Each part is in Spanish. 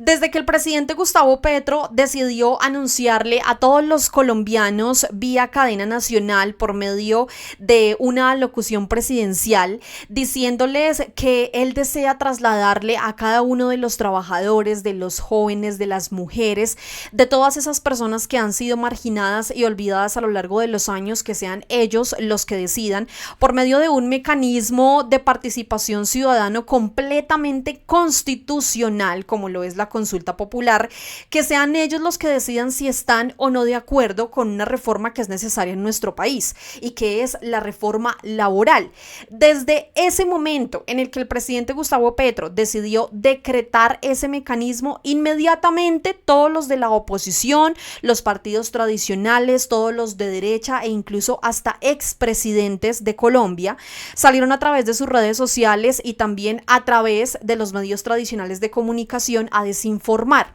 Desde que el presidente Gustavo Petro decidió anunciarle a todos los colombianos vía cadena nacional por medio de una locución presidencial, diciéndoles que él desea trasladarle a cada uno de los trabajadores, de los jóvenes, de las mujeres, de todas esas personas que han sido marginadas y olvidadas a lo largo de los años, que sean ellos los que decidan, por medio de un mecanismo de participación ciudadano completamente constitucional, como lo es la consulta popular, que sean ellos los que decidan si están o no de acuerdo con una reforma que es necesaria en nuestro país y que es la reforma laboral. Desde ese momento en el que el presidente Gustavo Petro decidió decretar ese mecanismo, inmediatamente todos los de la oposición, los partidos tradicionales, todos los de derecha e incluso hasta expresidentes de Colombia salieron a través de sus redes sociales y también a través de los medios tradicionales de comunicación a desinformar,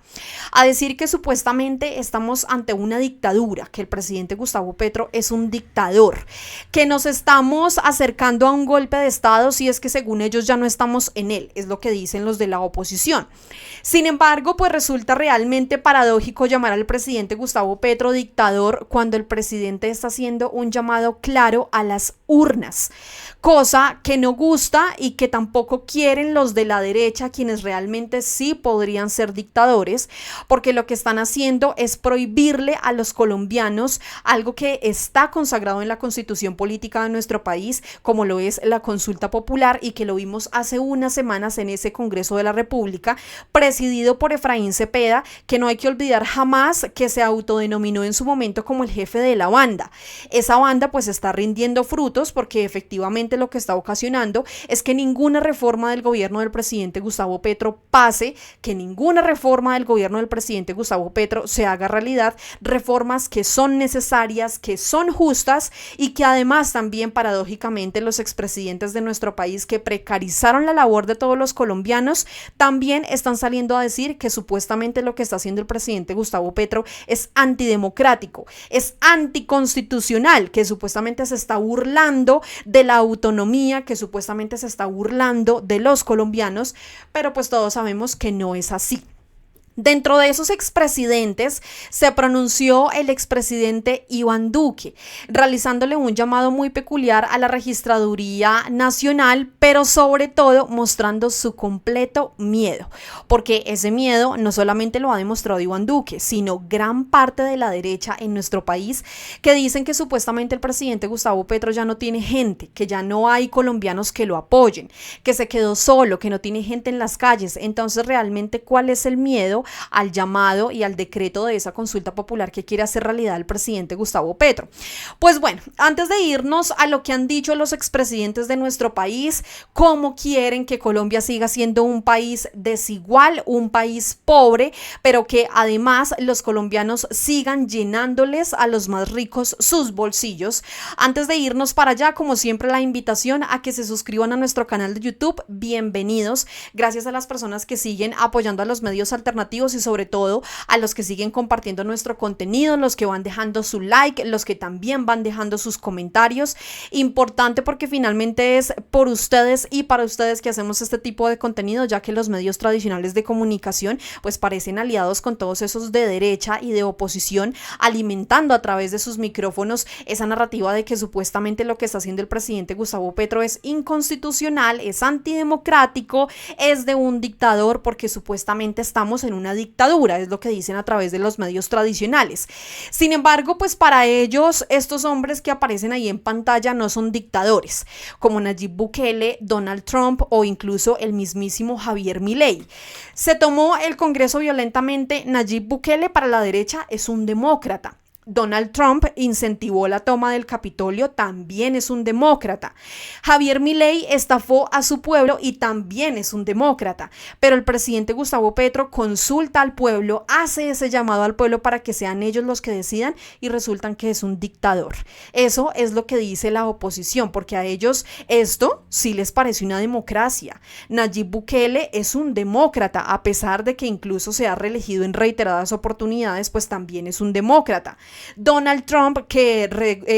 a decir que supuestamente estamos ante una dictadura, que el presidente Gustavo Petro es un dictador, que nos estamos acercando a un golpe de estado si es que según ellos ya no estamos en él, es lo que dicen los de la oposición. Sin embargo, pues resulta realmente paradójico llamar al presidente Gustavo Petro dictador cuando el presidente está haciendo un llamado claro a las urnas, cosa que no gusta y que tampoco quieren los de la derecha, quienes realmente sí podrían ser dictadores, porque lo que están haciendo es prohibirle a los colombianos algo que está consagrado en la Constitución política de nuestro país, como lo es la consulta popular, y que lo vimos hace unas semanas en ese Congreso de la República, presidido por Efraín Cepeda, que no hay que olvidar jamás que se autodenominó en su momento como el jefe de la banda. Esa banda pues está rindiendo frutos porque efectivamente lo que está ocasionando es que ninguna reforma del gobierno del presidente Gustavo Petro pase, que ninguna reforma del gobierno del presidente Gustavo Petro se haga realidad, reformas que son necesarias, que son justas y que además también paradójicamente los expresidentes de nuestro país que precarizaron la labor de todos los colombianos también están saliendo a decir que supuestamente lo que está haciendo el presidente Gustavo Petro es antidemocrático, es anticonstitucional, que supuestamente se está burlando de la autonomía, que supuestamente se está burlando de los colombianos, pero pues todos sabemos que no es así. Dentro de esos expresidentes se pronunció el expresidente Iván Duque, realizándole un llamado muy peculiar a la Registraduría Nacional, pero sobre todo mostrando su completo miedo, porque ese miedo no solamente lo ha demostrado Iván Duque, sino gran parte de la derecha en nuestro país, que dicen que supuestamente el presidente Gustavo Petro ya no tiene gente, que ya no hay colombianos que lo apoyen, que se quedó solo, que no tiene gente en las calles. Entonces, realmente, ¿cuál es el miedo al llamado y al decreto de esa consulta popular que quiere hacer realidad el presidente Gustavo Petro? Pues bueno, antes de irnos a lo que han dicho los expresidentes de nuestro país, cómo quieren que Colombia siga siendo un país desigual, un país pobre, pero que además los colombianos sigan llenándoles a los más ricos sus bolsillos. Antes de irnos para allá, como siempre, la invitación a que se suscriban a nuestro canal de YouTube. Bienvenidos. Gracias a las personas que siguen apoyando a los medios alternativos y sobre todo a los que siguen compartiendo nuestro contenido, los que van dejando su like, los que también van dejando sus comentarios. Importante porque finalmente es por ustedes y para ustedes que hacemos este tipo de contenido, ya que los medios tradicionales de comunicación pues parecen aliados con todos esos de derecha y de oposición, alimentando a través de sus micrófonos esa narrativa de que supuestamente lo que está haciendo el presidente Gustavo Petro es inconstitucional, es antidemocrático, es de un dictador, porque supuestamente estamos en una dictadura, es lo que dicen a través de los medios tradicionales. Sin embargo, pues para ellos estos hombres que aparecen ahí en pantalla no son dictadores, como Nayib Bukele, Donald Trump o incluso el mismísimo Javier Milei. Se tomó el Congreso violentamente. Nayib Bukele para la derecha es un demócrata. Donald Trump incentivó la toma del Capitolio, también es un demócrata. Javier Milei estafó a su pueblo y también es un demócrata. Pero el presidente Gustavo Petro consulta al pueblo, hace ese llamado al pueblo para que sean ellos los que decidan y resultan que es un dictador. Eso es lo que dice la oposición, porque a ellos esto sí les parece una democracia. Nayib Bukele es un demócrata, a pesar de que incluso se ha reelegido en reiteradas oportunidades, pues también es un demócrata. Donald Trump, que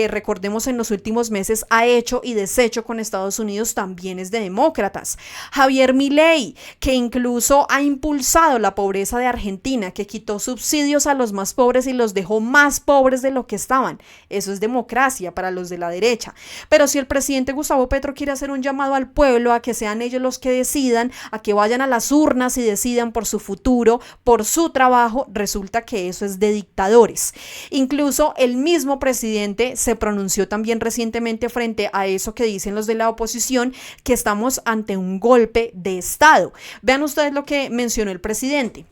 recordemos en los últimos meses ha hecho y deshecho con Estados Unidos, también es de demócratas. Javier Milei, que incluso ha impulsado la pobreza de Argentina, que quitó subsidios a los más pobres y los dejó más pobres de lo que estaban. Eso es democracia para los de la derecha. Pero si el presidente Gustavo Petro quiere hacer un llamado al pueblo a que sean ellos los que decidan, a que vayan a las urnas y decidan por su futuro, por su trabajo, resulta que eso es de dictadores. Incluso el mismo presidente se pronunció también recientemente frente a eso que dicen los de la oposición, que estamos ante un golpe de Estado. Vean ustedes lo que mencionó el presidente.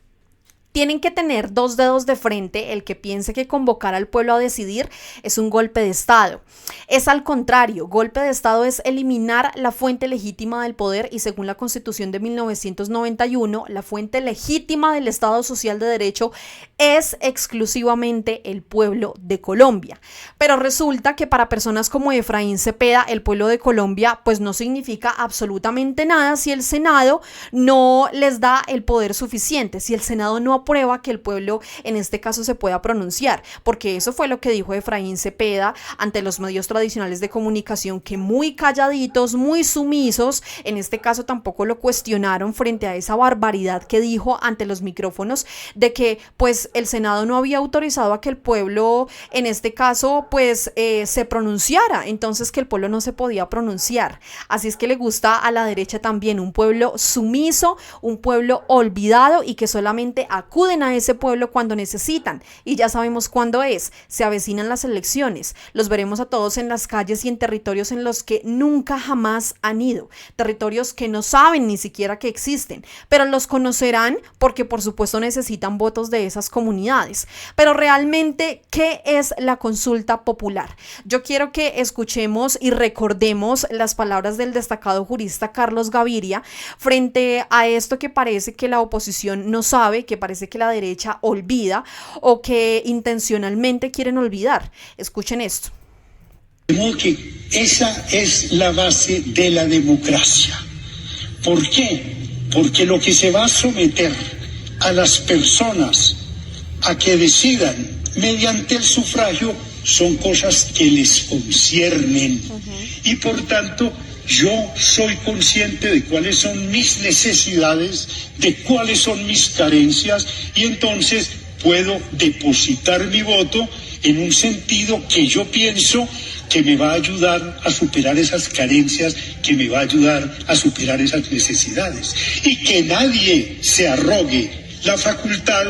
Tienen que tener dos dedos de frente el que piense que convocar al pueblo a decidir es un golpe de Estado. Es al contrario, golpe de Estado es eliminar la fuente legítima del poder y según la Constitución de 1991, la fuente legítima del Estado Social de Derecho es exclusivamente el pueblo de Colombia. Pero resulta que para personas como Efraín Cepeda, el pueblo de Colombia pues no significa absolutamente nada si el Senado no les da el poder suficiente, si el Senado no aprueba que el pueblo en este caso se pueda pronunciar, porque eso fue lo que dijo Efraín Cepeda ante los medios tradicionales de comunicación, que muy calladitos, muy sumisos, en este caso tampoco lo cuestionaron frente a esa barbaridad que dijo ante los micrófonos de que pues el Senado no había autorizado a que el pueblo en este caso pues se pronunciara, entonces que el pueblo no se podía pronunciar. Así es que le gusta a la derecha también un pueblo sumiso, un pueblo olvidado y que solamente acuden a ese pueblo cuando necesitan, y ya sabemos cuándo es. Se avecinan las elecciones, los veremos a todos en las calles y en territorios en los que nunca jamás han ido, territorios que no saben ni siquiera que existen, pero los conocerán porque por supuesto necesitan votos de esas comunidades. Pero realmente, ¿qué es la consulta popular? Yo quiero que escuchemos y recordemos las palabras del destacado jurista Carlos Gaviria frente a esto que parece que la oposición no sabe, que parece que la derecha olvida o que intencionalmente quieren olvidar. Escuchen esto. De modo que esa es la base de la democracia. ¿Por qué? Porque lo que se va a someter a las personas a que decidan mediante el sufragio son cosas que les conciernen. Y por tanto, yo soy consciente de cuáles son mis necesidades, de cuáles son mis carencias, y entonces puedo depositar mi voto en un sentido que yo pienso que me va a ayudar a superar esas carencias, que me va a ayudar a superar esas necesidades. Y que nadie se arrogue la facultad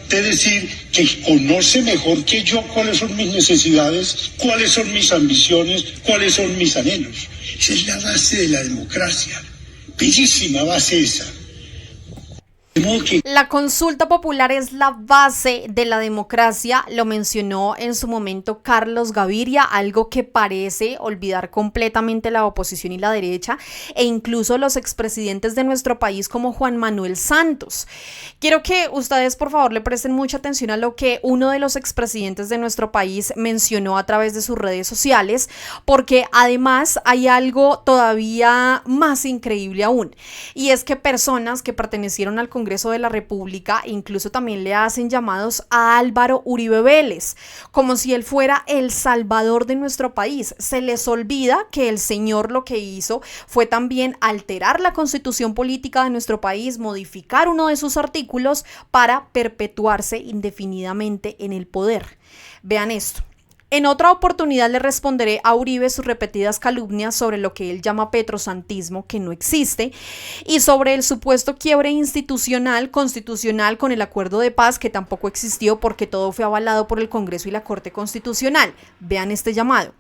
de decir que conoce mejor que yo cuáles son mis necesidades, cuáles son mis ambiciones, cuáles son mis anhelos. Esa es la base de la democracia. Bellísima base esa. La consulta popular es la base de la democracia, lo mencionó en su momento Carlos Gaviria, algo que parece olvidar completamente la oposición y la derecha, e incluso los expresidentes de nuestro país como Juan Manuel Santos. Quiero que ustedes por favor le presten mucha atención a lo que uno de los expresidentes de nuestro país mencionó a través de sus redes sociales, porque además hay algo todavía más increíble aún, y es que personas que pertenecieron al Congreso de la República incluso también le hacen llamados a Álvaro Uribe Vélez, como si él fuera el salvador de nuestro país. Se les olvida que el señor lo que hizo fue también alterar la constitución política de nuestro país, modificar uno de sus artículos para perpetuarse indefinidamente en el poder. Vean esto. En otra oportunidad le responderé a Uribe sus repetidas calumnias sobre lo que él llama petrosantismo, que no existe, y sobre el supuesto quiebre institucional, constitucional con el acuerdo de paz, que tampoco existió porque todo fue avalado por el Congreso y la Corte Constitucional. Vean este llamado.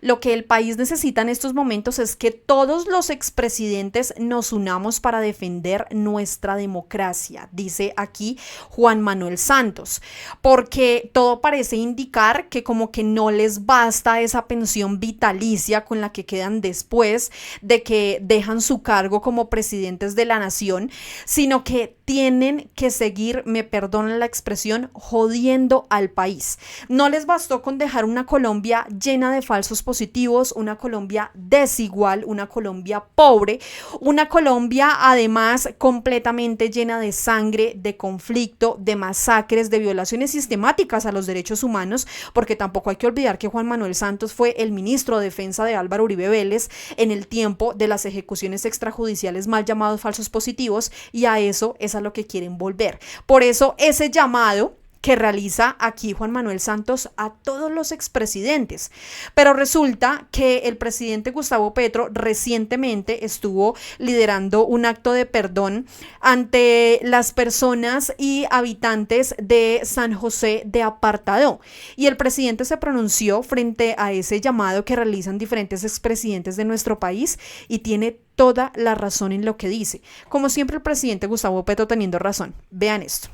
Lo que el país necesita en estos momentos es que todos los expresidentes nos unamos para defender nuestra democracia, dice aquí Juan Manuel Santos, porque todo parece indicar que como que no les basta esa pensión vitalicia con la que quedan después de que dejan su cargo como presidentes de la nación, sino que tienen que seguir, me perdonan la expresión, jodiendo al país. No les bastó con dejar una Colombia llena de falsos positivos, una Colombia desigual, una Colombia pobre, una Colombia además completamente llena de sangre, de conflicto, de masacres, de violaciones sistemáticas a los derechos humanos, porque tampoco hay que olvidar que Juan Manuel Santos fue el ministro de Defensa de Álvaro Uribe Vélez en el tiempo de las ejecuciones extrajudiciales mal llamados falsos positivos, y a eso es a lo que quieren volver. Por eso ese llamado que realiza aquí Juan Manuel Santos a todos los expresidentes. Pero resulta que el presidente Gustavo Petro recientemente estuvo liderando un acto de perdón ante las personas y habitantes de San José de Apartadó. Y el presidente se pronunció frente a ese llamado que realizan diferentes expresidentes de nuestro país y tiene toda la razón en lo que dice. Como siempre, el presidente Gustavo Petro teniendo razón. Vean esto.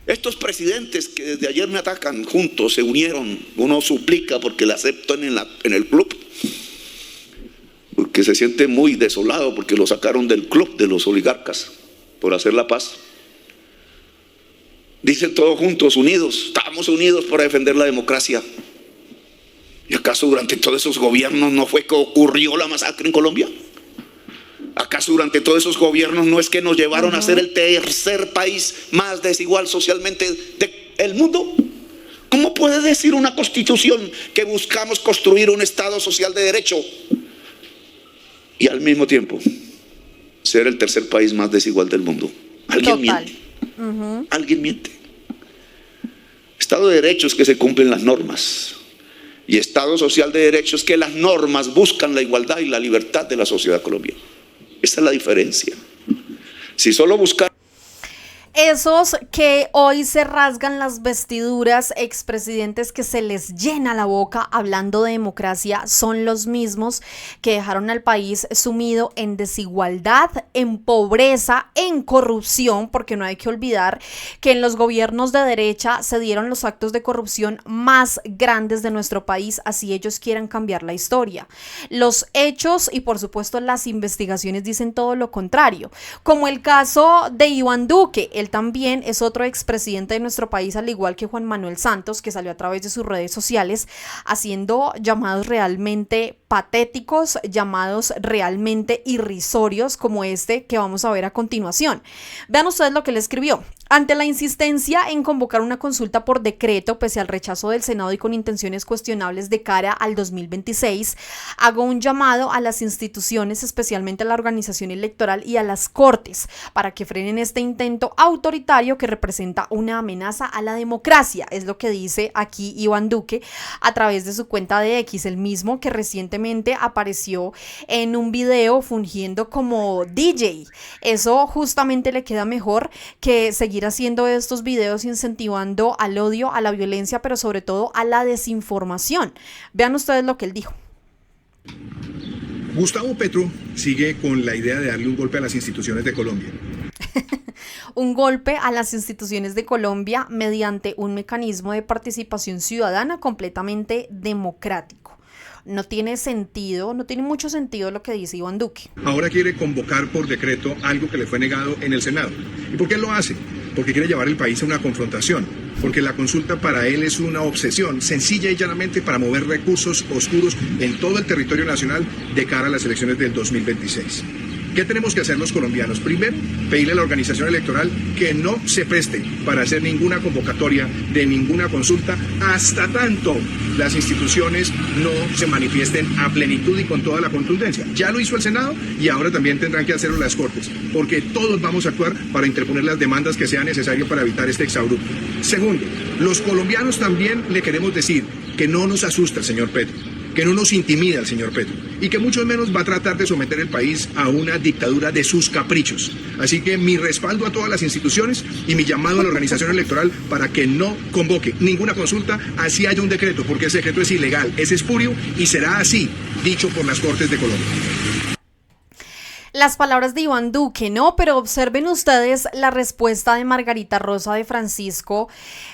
Estos presidentes que desde ayer me atacan juntos, se unieron, uno suplica porque le aceptan en el club, porque se siente muy desolado porque lo sacaron del club de los oligarcas por hacer la paz. Dicen todos juntos, unidos, estamos unidos para defender la democracia. ¿Y acaso durante todos esos gobiernos no fue que ocurrió la masacre en Colombia? ¿Acaso durante todos esos gobiernos no es que nos llevaron a ser el tercer país más desigual socialmente del mundo? ¿Cómo puede decir una constitución que buscamos construir un Estado social de derecho y al mismo tiempo ser el tercer país más desigual del mundo? ¿Alguien miente? ¿Alguien miente? Estado de derecho es que se cumplen las normas, y Estado social de derecho es que las normas buscan la igualdad y la libertad de la sociedad colombiana. Esa es la diferencia. Si solo buscar... Esos que hoy se rasgan las vestiduras, expresidentes que se les llena la boca hablando de democracia, son los mismos que dejaron al país sumido en desigualdad, en pobreza, en corrupción, porque no hay que olvidar que en los gobiernos de derecha se dieron los actos de corrupción más grandes de nuestro país, así ellos quieran cambiar la historia. Los hechos y por supuesto las investigaciones dicen todo lo contrario, como el caso de Iván Duque. Él también es otro expresidente de nuestro país, al igual que Juan Manuel Santos, que salió a través de sus redes sociales haciendo llamados realmente patéticos, llamados realmente irrisorios, como este que vamos a ver a continuación. Vean ustedes lo que él escribió. Ante la insistencia en convocar una consulta por decreto, pese al rechazo del Senado y con intenciones cuestionables de cara al 2026, hago un llamado a las instituciones, especialmente a la organización electoral y a las cortes, para que frenen este intento autoritario que representa una amenaza a la democracia. Es lo que dice aquí Iván Duque a través de su cuenta de X, el mismo que recientemente apareció en un video fungiendo como DJ. Eso justamente le queda mejor que seguir haciendo estos videos incentivando al odio, a la violencia, pero sobre todo a la desinformación. Vean ustedes lo que él dijo. Gustavo Petro sigue con la idea de darle un golpe a las instituciones de Colombia. Un golpe a las instituciones de Colombia mediante un mecanismo de participación ciudadana completamente democrático. No tiene sentido, no tiene mucho sentido lo que dice Iván Duque. Ahora quiere convocar por decreto algo que le fue negado en el Senado. ¿Y por qué lo hace? Porque quiere llevar el país a una confrontación, porque la consulta para él es una obsesión, sencilla y llanamente para mover recursos oscuros en todo el territorio nacional de cara a las elecciones del 2026. ¿Qué tenemos que hacer los colombianos? Primero, pedirle a la organización electoral que no se preste para hacer ninguna convocatoria de ninguna consulta hasta tanto las instituciones no se manifiesten a plenitud y con toda la contundencia. Ya lo hizo el Senado y ahora también tendrán que hacerlo las Cortes, porque todos vamos a actuar para interponer las demandas que sean necesarias para evitar este exabrupto. Segundo, los colombianos también le queremos decir que no nos asusta el señor Petro, que no nos intimida el señor Petro y que mucho menos va a tratar de someter el país a una dictadura de sus caprichos. Así que mi respaldo a todas las instituciones y mi llamado a la organización electoral para que no convoque ninguna consulta, así haya un decreto, porque ese decreto es ilegal, es espurio y será así, dicho por las Cortes de Colombia. Las palabras de Iván Duque, ¿no? Pero observen ustedes la respuesta de Margarita Rosa de Francisco,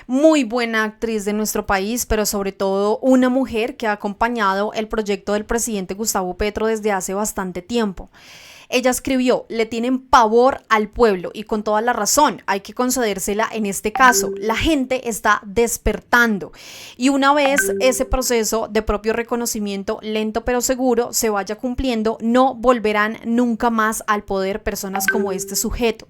muy buena actriz de nuestro país, pero sobre todo una mujer que ha acompañado el proyecto del presidente Gustavo Petro desde hace bastante tiempo. Ella escribió: le tienen pavor al pueblo, y con toda la razón, hay que concedérsela en este caso. La gente está despertando, y una vez ese proceso de propio reconocimiento, lento pero seguro, se vaya cumpliendo, no volverán nunca más al poder personas como este sujeto.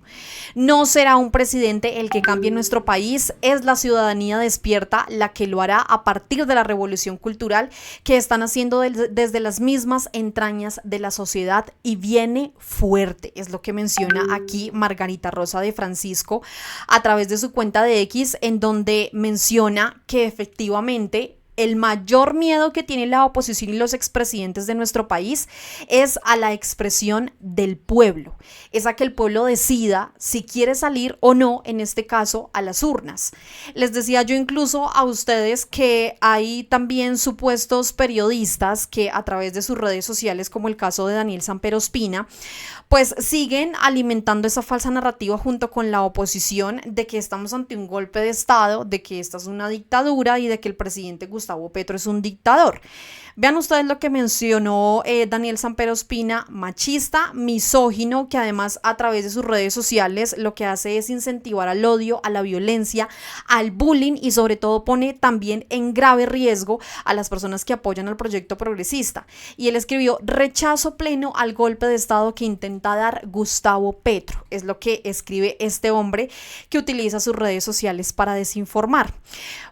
No será un presidente el que cambie nuestro país, es la ciudadanía despierta la que lo hará a partir de la revolución cultural que están haciendo desde las mismas entrañas de la sociedad, y viene fuerte, es lo que menciona aquí Margarita Rosa de Francisco a través de su cuenta de X, en donde menciona que efectivamente el mayor miedo que tiene la oposición y los expresidentes de nuestro país es a la expresión del pueblo, es a que el pueblo decida si quiere salir o no, en este caso, a las urnas. Les decía yo incluso a ustedes que hay también supuestos periodistas que a través de sus redes sociales, como el caso de Daniel Samper Ospina, pues siguen alimentando esa falsa narrativa junto con la oposición de que estamos ante un golpe de Estado, de que esta es una dictadura y de que el presidente Gustavo Petro es un dictador. Vean ustedes lo que mencionó Daniel Samper Ospina: machista, misógino, que además a través de sus redes sociales lo que hace es incentivar al odio, a la violencia, al bullying, y sobre todo pone también en grave riesgo a las personas que apoyan al proyecto progresista. Y él escribió: rechazo pleno al golpe de Estado que intenta dar Gustavo Petro. Es lo que escribe este hombre que utiliza sus redes sociales para desinformar.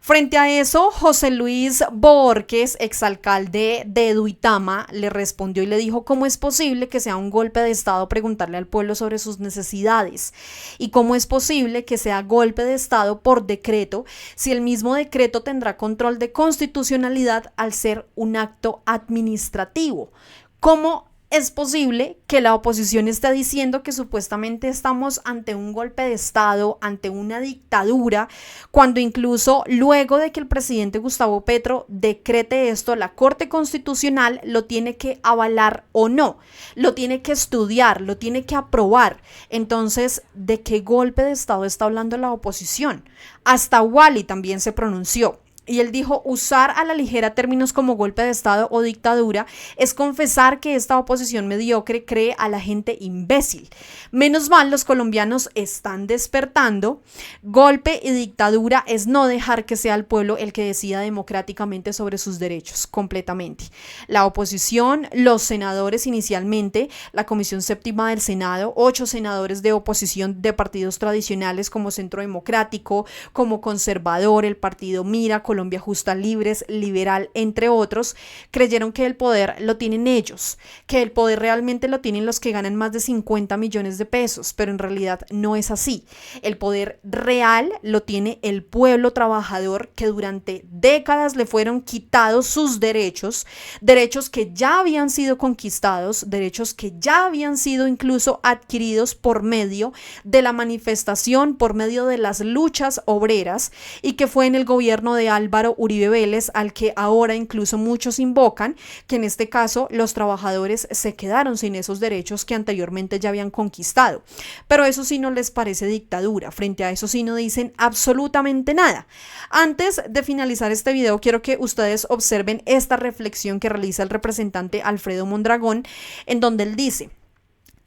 Frente a eso, José Luis Borges, exalcalde de Duitama, le respondió y le dijo: ¿cómo es posible que sea un golpe de Estado preguntarle al pueblo sobre sus necesidades? ¿Y cómo es posible que sea golpe de Estado por decreto si el mismo decreto tendrá control de constitucionalidad al ser un acto administrativo? ¿Cómo es posible que la oposición esté diciendo que supuestamente estamos ante un golpe de Estado, ante una dictadura, cuando incluso luego de que el presidente Gustavo Petro decrete esto, la Corte Constitucional lo tiene que avalar o no, lo tiene que estudiar, lo tiene que aprobar? Entonces, ¿de qué golpe de Estado está hablando la oposición? Hasta Wally también se pronunció. Y él dijo: usar a la ligera términos como golpe de Estado o dictadura es confesar que esta oposición mediocre cree a la gente imbécil. Menos mal, los colombianos están despertando. Golpe y dictadura es no dejar que sea el pueblo el que decida democráticamente sobre sus derechos, completamente. La oposición, los senadores inicialmente, la Comisión Séptima del Senado, 8 senadores de oposición de partidos tradicionales como Centro Democrático, como Conservador, el Partido Mira, Colombia Justa, Libres, Liberal, entre otros, creyeron que el poder lo tienen ellos, que el poder realmente lo tienen los que ganan más de 50 millones de pesos, pero en realidad no es así. El poder real lo tiene el pueblo trabajador, que durante décadas le fueron quitados sus derechos, derechos que ya habían sido conquistados, derechos que ya habían sido incluso adquiridos por medio de la manifestación, por medio de las luchas obreras, y que fue en el gobierno de Álvaro Uribe Vélez al que ahora incluso muchos invocan, que en este caso los trabajadores se quedaron sin esos derechos que anteriormente ya habían conquistado. Pero eso sí no les parece dictadura, frente a eso sí no dicen absolutamente nada. Antes de finalizar este video, quiero que ustedes observen esta reflexión que realiza el representante Alfredo Mondragón, en donde él dice: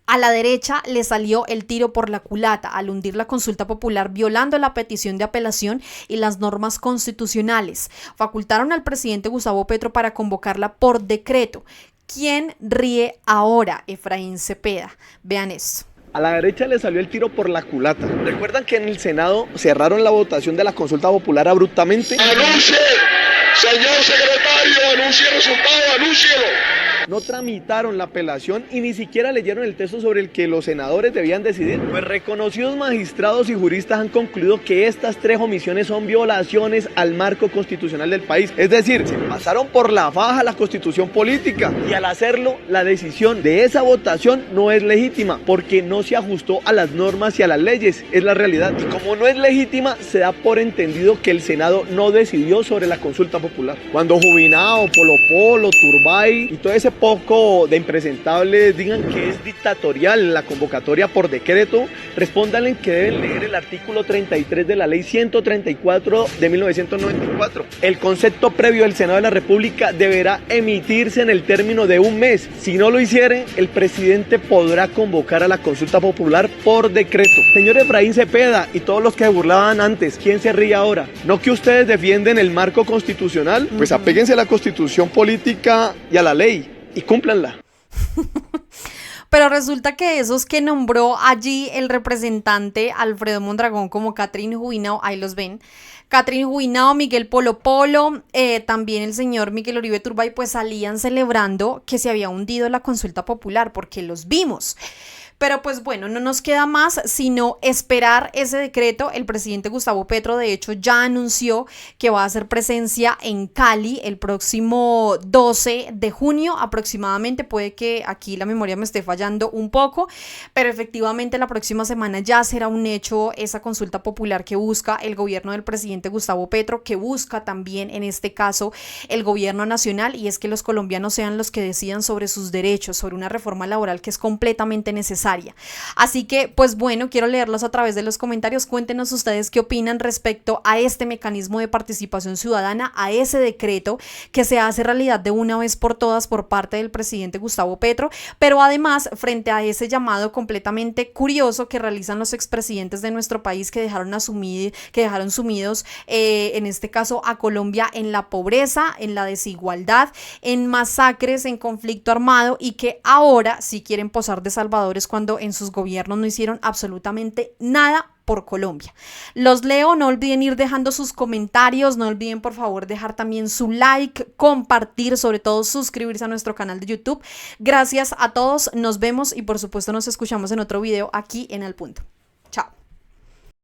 a la derecha le salió el tiro por la culata al hundir la consulta popular, violando la petición de apelación y las normas constitucionales. Facultaron al presidente Gustavo Petro para convocarla por decreto. ¿Quién ríe ahora? Efraín Cepeda. Vean esto. A la derecha le salió el tiro por la culata. ¿Recuerdan que en el Senado cerraron la votación de la consulta popular abruptamente? ¡Anuncie! Señor secretario, anuncie el resultado, anúncielo. No tramitaron la apelación y ni siquiera leyeron el texto sobre el que los senadores debían decidir. Pues reconocidos magistrados y juristas han concluido que estas 3 omisiones son violaciones al marco constitucional del país. Es decir, se pasaron por la faja la constitución política, y al hacerlo, la decisión de esa votación no es legítima porque no se ajustó a las normas y a las leyes. Es la realidad. Y como no es legítima, se da por entendido que el Senado no decidió sobre la consulta popular. Cuando Jubinao, Polo Polo, Turbay y todo ese parece poco de impresentables, digan que es dictatorial la convocatoria por decreto, respóndanle que deben leer el artículo 33 de la ley 134 de 1994. El concepto previo del Senado de la República deberá emitirse en el término de un mes. Si no lo hiciere, el presidente podrá convocar a la consulta popular por decreto. Señor Efraín Cepeda y todos los que se burlaban antes, ¿quién se ríe ahora? ¿No que ustedes defienden el marco constitucional? Pues apéguense a la constitución política y a la ley y cúmplanla. Pero resulta que esos que nombró allí el representante Alfredo Mondragón como Catherine Juinao, ahí los ven, Catherine Juinao, Miguel Polo Polo, también el señor Miguel Uribe Turbay, pues salían celebrando que se había hundido la consulta popular, porque los vimos. Pero pues bueno, no nos queda más sino esperar ese decreto. El presidente Gustavo Petro, de hecho, ya anunció que va a hacer presencia en Cali el próximo 12 de junio aproximadamente. Puede que aquí la memoria me esté fallando un poco, pero efectivamente la próxima semana ya será un hecho esa consulta popular que busca el gobierno del presidente Gustavo Petro, que busca también en este caso el gobierno nacional, y es que los colombianos sean los que decidan sobre sus derechos, sobre una reforma laboral que es completamente necesaria. Así que, pues bueno, quiero leerlos a través de los comentarios. Cuéntenos ustedes qué opinan respecto a este mecanismo de participación ciudadana, a ese decreto que se hace realidad de una vez por todas por parte del presidente Gustavo Petro, pero además frente a ese llamado completamente curioso que realizan los expresidentes de nuestro país que dejaron sumidos, en este caso a Colombia, en la pobreza, en la desigualdad, en masacres, en conflicto armado, y que ahora sí quieren posar de salvadores cuando en sus gobiernos no hicieron absolutamente nada por Colombia. Los leo, no olviden ir dejando sus comentarios, no olviden por favor dejar también su like, compartir, sobre todo suscribirse a nuestro canal de YouTube. Gracias a todos, nos vemos y por supuesto nos escuchamos en otro video aquí en Al Punto.